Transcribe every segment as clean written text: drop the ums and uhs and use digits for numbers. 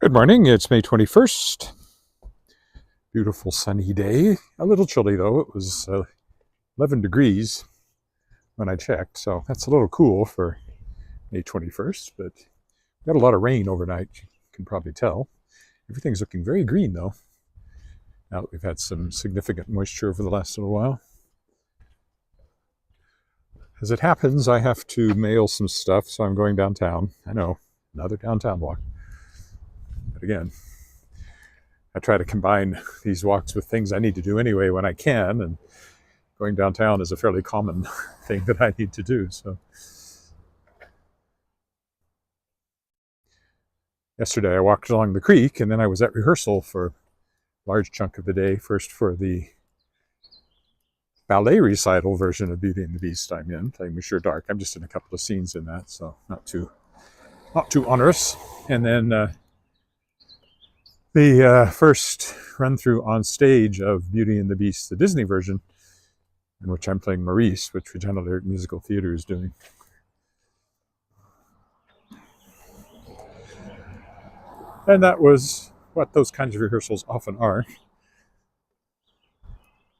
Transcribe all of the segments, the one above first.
Good morning, it's May 21st. Beautiful sunny day. A little chilly though, it was 11 degrees when I checked, so that's a little cool for May 21st, but we got a lot of rain overnight, you can probably tell. Everything's looking very green though, now that we've had some significant moisture over the last little while. As it happens, I have to mail some stuff, so I'm going downtown. I know, another downtown walk. But again, I try to combine these walks with things I need to do anyway when I can, and going downtown is a fairly common thing that I need to do. So yesterday I walked along the creek, and then I was at rehearsal for a large chunk of the day, first for the ballet recital version of Beauty and the Beast I'm in, playing Monsieur Dark. I'm just in a couple of scenes in that, so not too onerous. And then the first run-through on stage of Beauty and the Beast, the Disney version, in which I'm playing Maurice, which Regina Musical Theatre is doing. And that was what those kinds of rehearsals often are.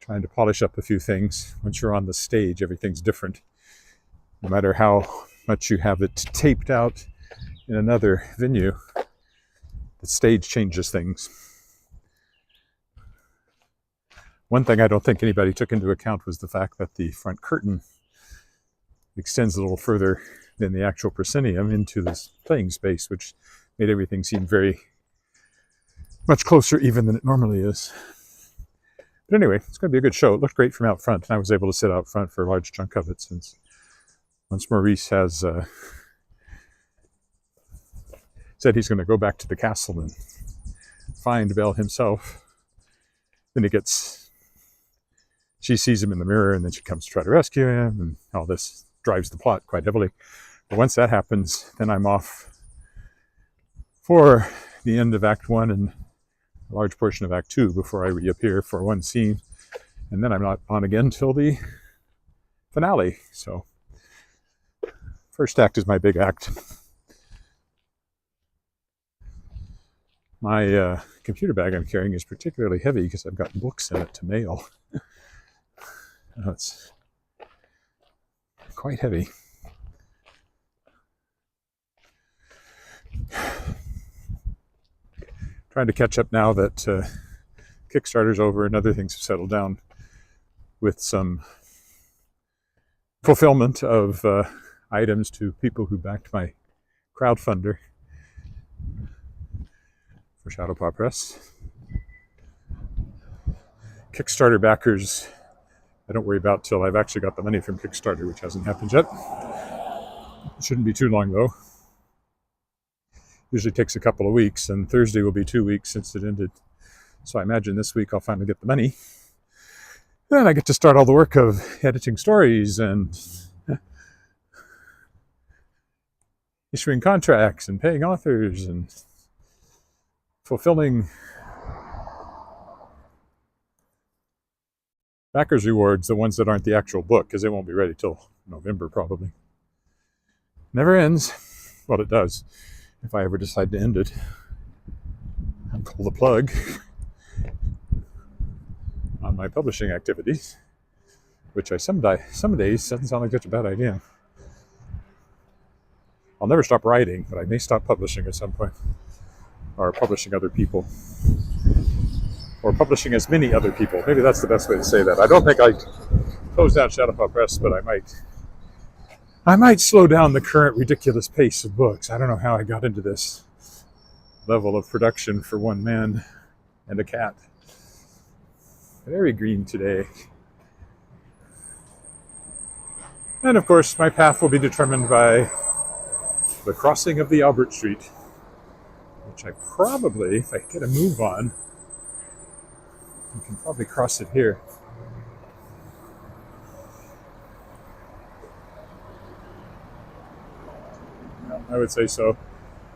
Trying to polish up a few things. Once you're on the stage, everything's different. No matter how much you have it taped out in another venue, the stage changes things. One thing I don't think anybody took into account was the fact that the front curtain extends a little further than the actual proscenium into this playing space, which made everything seem very much closer even than it normally is. But anyway, it's going to be a good show. It looked great from out front, and I was able to sit out front for a large chunk of it, since once Maurice has said he's going to go back to the castle and find Belle himself, then she sees him in the mirror, and then she comes to try to rescue him, and all this drives the plot quite heavily. But once that happens, then I'm off for the end of Act 1 and a large portion of Act 2 before I reappear for one scene, and then I'm not on again till the finale. So first act is my big act. My computer bag I'm carrying is particularly heavy because I've got books in it to mail. It's quite heavy. Trying to catch up now that Kickstarter's over and other things have settled down, with some fulfillment of items to people who backed my crowdfunder for Shadowpaw Press. Kickstarter backers, I don't worry about till I've actually got the money from Kickstarter, which hasn't happened yet. It shouldn't be too long though. Usually takes a couple of weeks, and Thursday will be 2 weeks since it ended. So I imagine this week I'll finally get the money. Then I get to start all the work of editing stories and issuing contracts and paying authors and fulfilling backers rewards, the ones that aren't the actual book, because it won't be ready till November probably. Never ends. Well, it does, if I ever decide to end it and pull the plug on my publishing activities, which some days doesn't sound like such a bad idea. I'll never stop writing, but I may stop publishing at some point, or publishing other people, or publishing as many other people. Maybe that's the best way to say that. I don't think I close down Shadowpaw Press, but I might slow down the current ridiculous pace of books. I don't know how I got into this level of production for one man and a cat. Very green today. And of course, my path will be determined by the crossing of the Albert Street, which I probably, if I get a move on, I can probably cross it here. I would say so.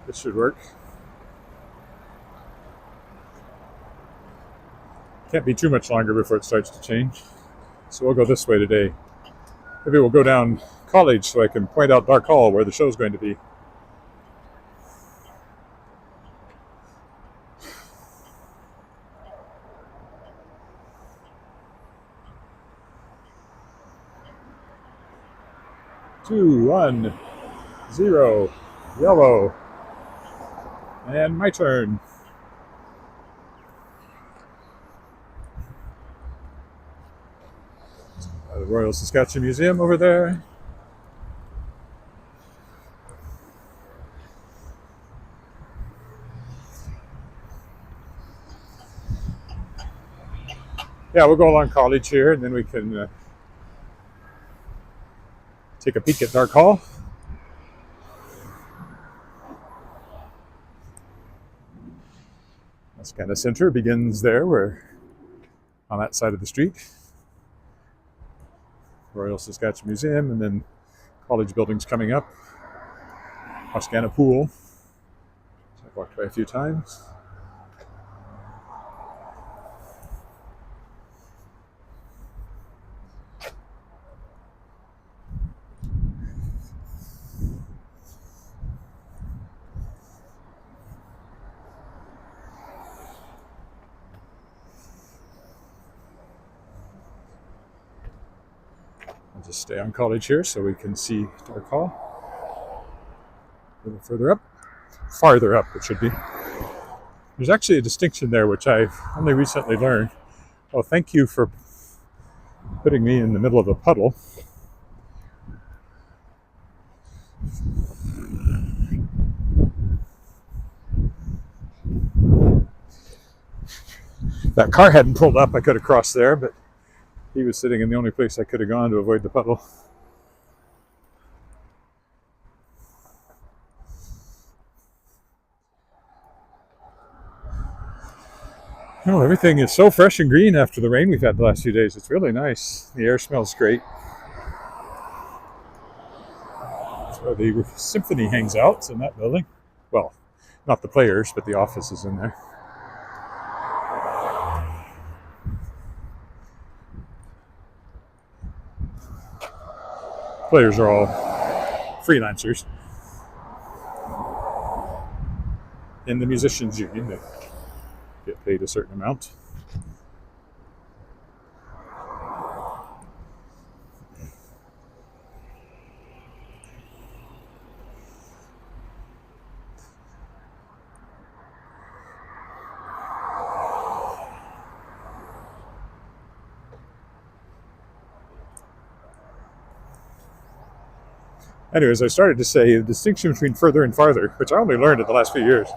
This should work. Can't be too much longer before it starts to change. So we'll go this way today. Maybe we'll go down College so I can point out Dark Hall where the show's going to be. 2, 1, 0, yellow. And my turn. The Royal Saskatchewan Museum over there. Yeah, we'll go along College here, and then we can take a peek at Dark Hall. Saskatchewan Center begins there, where on that side of the street. Royal Saskatchewan Museum, and then College buildings coming up. Saskatchewan Pool. So I've walked by a few times. I'll just stay on College here so we can see Dark Hall. A little further up. Farther up, it should be. There's actually a distinction there which I've only recently learned. Oh, thank you for putting me in the middle of a puddle. If that car hadn't pulled up, I could have crossed there, but he was sitting in the only place I could have gone to avoid the puddle. Oh, everything is so fresh and green after the rain we've had the last few days. It's really nice. The air smells great. That's where the symphony hangs out, in that building. Well, not the players, but the office is in there. Players are all freelancers in the musicians union. They get paid a certain amount. Anyways, I started to say the distinction between further and farther, which I only learned in the last few years,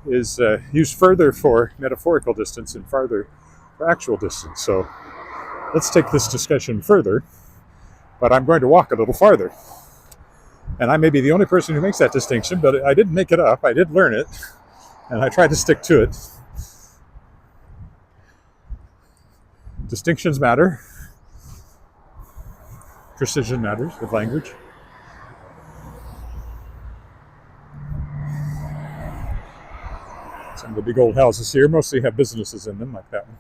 is use further for metaphorical distance and farther for actual distance. So let's take this discussion further, but I'm going to walk a little farther. And I may be the only person who makes that distinction, but I didn't make it up. I did learn it, and I tried to stick to it. Distinctions matter. Precision matters with language. Some of the big old houses here mostly have businesses in them, like that one.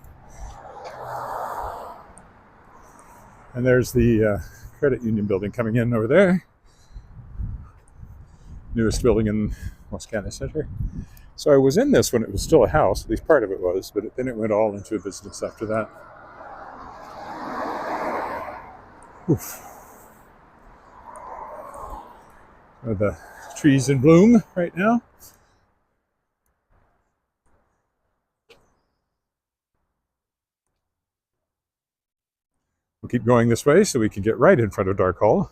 And there's the credit union building coming in over there. Newest building in Saskatchewan Center. So I was in this when it was still a house, at least part of it was, but then it went all into a business after that. Oof. Are the trees in bloom right now? We'll keep going this way so we can get right in front of Dark Hall.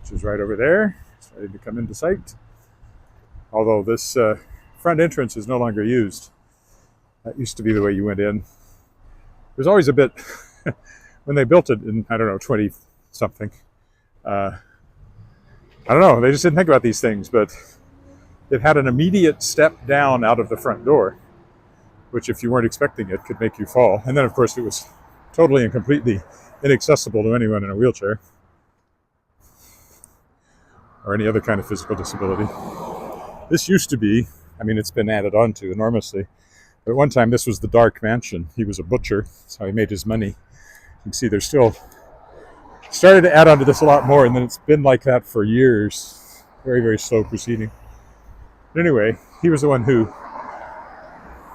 Which is right over there. It's ready to come into sight. Although this front entrance is no longer used. That used to be the way you went in. There's always a bit, when they built it in, 20 something. I don't know, they just didn't think about these things, but it had an immediate step down out of the front door, which if you weren't expecting it could make you fall. And then of course it was totally and completely inaccessible to anyone in a wheelchair or any other kind of physical disability. This used to be, it's been added on to enormously, but at one time this was the Dark Mansion. He was a butcher, that's how he made his money. You can see there's still Started to add on to this a lot more, and then it's been like that for years. Very, very slow proceeding. But anyway, he was the one who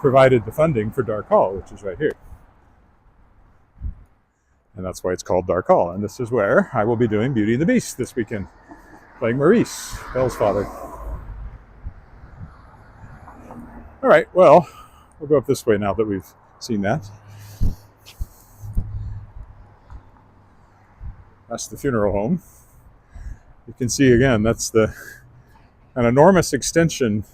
provided the funding for Dark Hall, which is right here. And that's why it's called Dark Hall. And this is where I will be doing Beauty and the Beast this weekend, playing Maurice, Belle's father. All right, well, we'll go up this way now that we've seen that. That's the funeral home. You can see again, that's an enormous extension.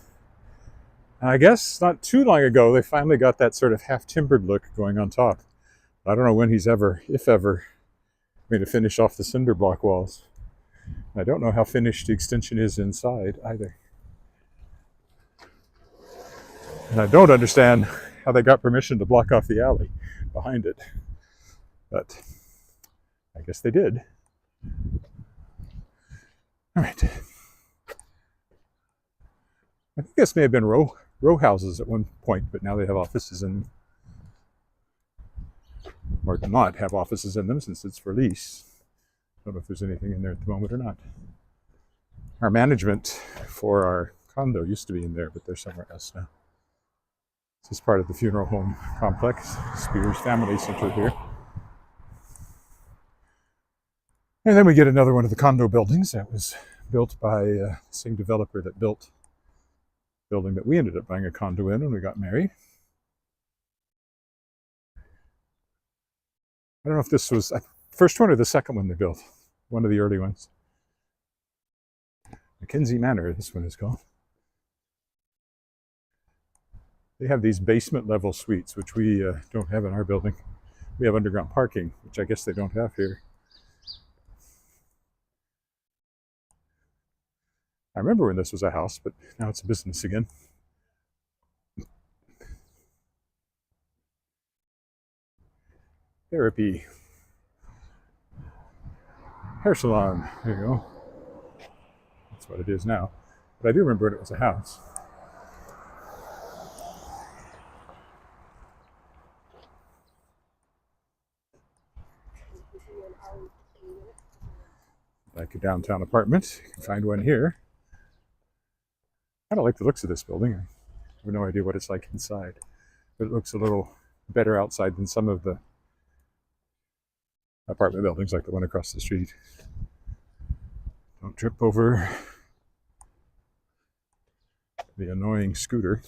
I guess not too long ago, they finally got that sort of half-timbered look going on top. I don't know when he's ever, if ever, going to finish off the cinder block walls. I don't know how finished the extension is inside either. And I don't understand how they got permission to block off the alley behind it. But I guess they did. All right. I think this may have been row houses at one point, but now they have offices in them. Or not have offices in them since it's for lease. Don't know if there's anything in there at the moment or not. Our management for our condo used to be in there, but they're somewhere else now. This is part of the funeral home complex, Spears Family Center here. And then we get another one of the condo buildings that was built by the same developer that built the building that we ended up buying a condo in when we got married. I don't know if this was the first one or the second one they built. One of the early ones. Mackenzie Manor, this one is called. They have these basement level suites, which we don't have in our building. We have underground parking, which I guess they don't have here. I remember when this was a house, but now it's a business again. Therapy. Hair salon. There you go. That's what it is now. But I do remember it was a house. Like a downtown apartment. You can find one here. I don't like the looks of this building. I have no idea what it's like inside. But it looks a little better outside than some of the apartment buildings like the one across the street. Don't trip over the annoying scooter.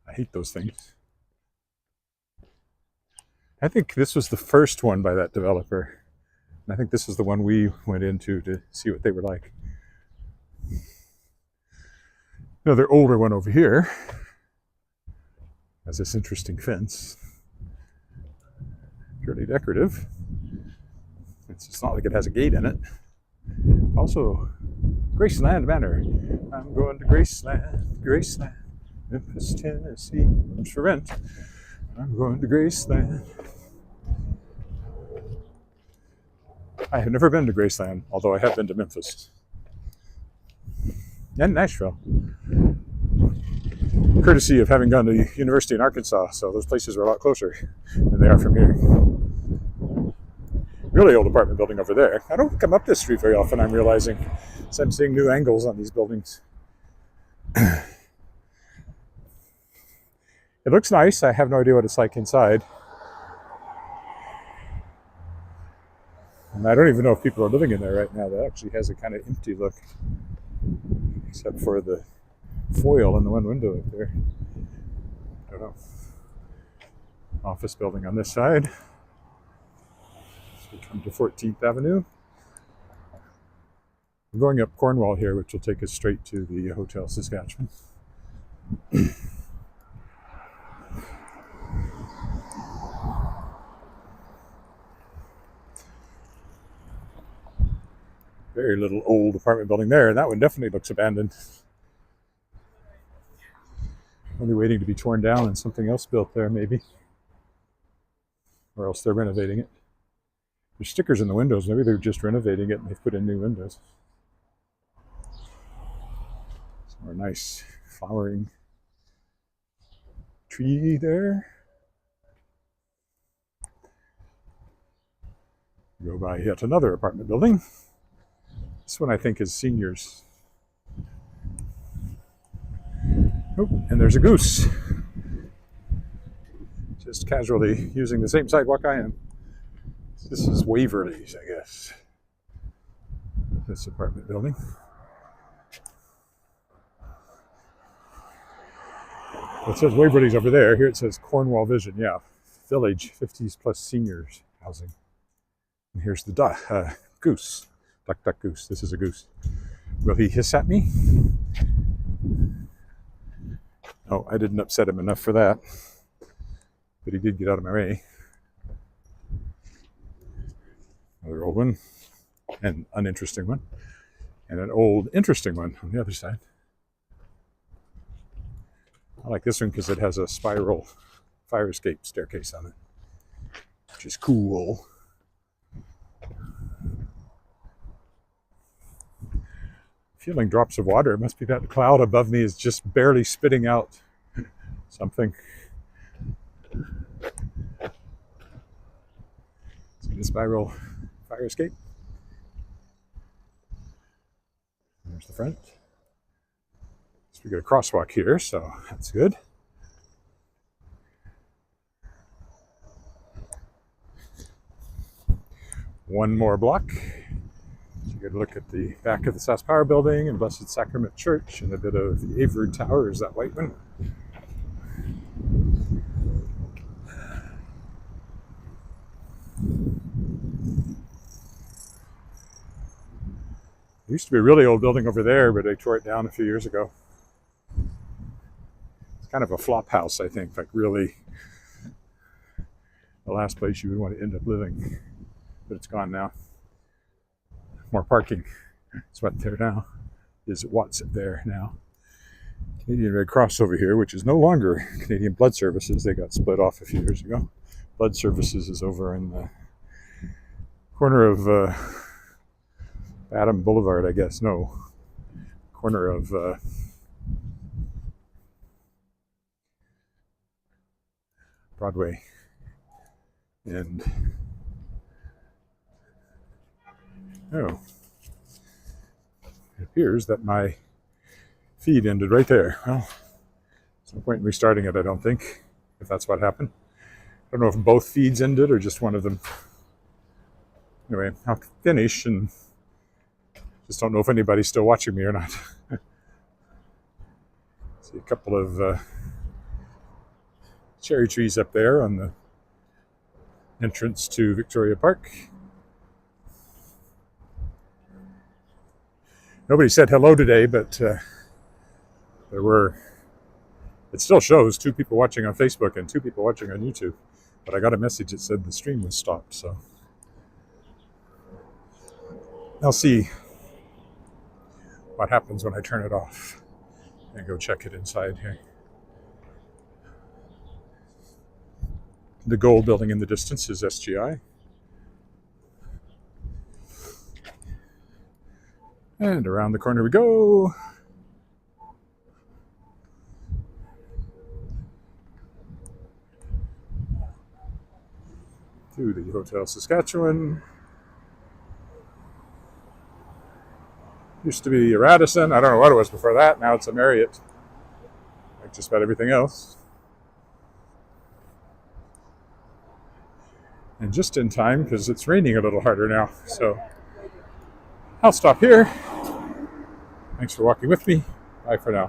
I hate those things. I think this was the first one by that developer. And I think this is the one we went into to see what they were like. Another older one over here has this interesting fence. Purely decorative. It's not like it has a gate in it. Also, Graceland Manor. I'm going to Graceland, Memphis, Tennessee. Rooms for rent. I'm going to Graceland. I have never been to Graceland, although I have been to Memphis. And Nashville. Courtesy of having gone to the university in Arkansas, so those places are a lot closer than they are from here. Really old apartment building over there. I don't come up this street very often, I'm realizing, so I'm seeing new angles on these buildings. It looks nice. I have no idea what it's like inside. And I don't even know if people are living in there right now. That actually has a kind of empty look, except for the foil in the one window up there. I don't know. Office building on this side. So we come to 14th Avenue. We're going up Cornwall here, which will take us straight to the Hotel Saskatchewan. Very little old apartment building there, and that one definitely looks abandoned. Only waiting to be torn down and something else built there, maybe. Or else they're renovating it. There's stickers in the windows. Maybe they're just renovating it and they've put in new windows. Some more nice flowering tree there. Go by yet another apartment building. This one I think is seniors. Oh, and there's a goose. Just casually using the same sidewalk I am. This is Waverly's, I guess. This apartment building. It says Waverly's over there. Here it says Cornwall Vision. Yeah, Village, 50s plus seniors housing. And here's the goose. Duck, duck, goose. This is a goose. Will he hiss at me? Oh, I didn't upset him enough for that. But he did get out of my way. Another old one. An uninteresting one. And an old, interesting one on the other side. I like this one because it has a spiral fire escape staircase on it, which is cool. Feeling drops of water. It must be that cloud above me is just barely spitting out something. See the spiral fire escape? There's the front. So we got a crosswalk here, so that's good. One more block. So you get a look at the back of the SAS Power Building and Blessed Sacrament Church and a bit of the Edward Tower. Is that white one? There used to be a really old building over there, but they tore it down a few years ago. It's kind of a flop house, I think, like really the last place you would want to end up living. But it's gone now. More parking. That's what there now is. What's there now? Canadian Red Cross over here, which is no longer Canadian Blood Services. They got split off a few years ago. Blood Services is over in the corner of Adam Boulevard, I guess. No, corner of Broadway and oh, it appears that my feed ended right there. Well, there's no point in restarting it, I don't think, if that's what happened. I don't know if both feeds ended or just one of them. Anyway, I'll finish and just don't know if anybody's still watching me or not. See a couple of cherry trees up there on the entrance to Victoria Park. Nobody said hello today, but there were, it still shows 2 people watching on Facebook and 2 people watching on YouTube. But I got a message that said the stream was stopped, so I'll see what happens when I turn it off and go check it inside here. The gold building in the distance is SGI. And around the corner we go. To the Hotel Saskatchewan. Used to be a Radisson. I don't know what it was before that. Now it's a Marriott. Like just about everything else. And just in time because it's raining a little harder now. So I'll stop here. Thanks for walking with me. Bye for now.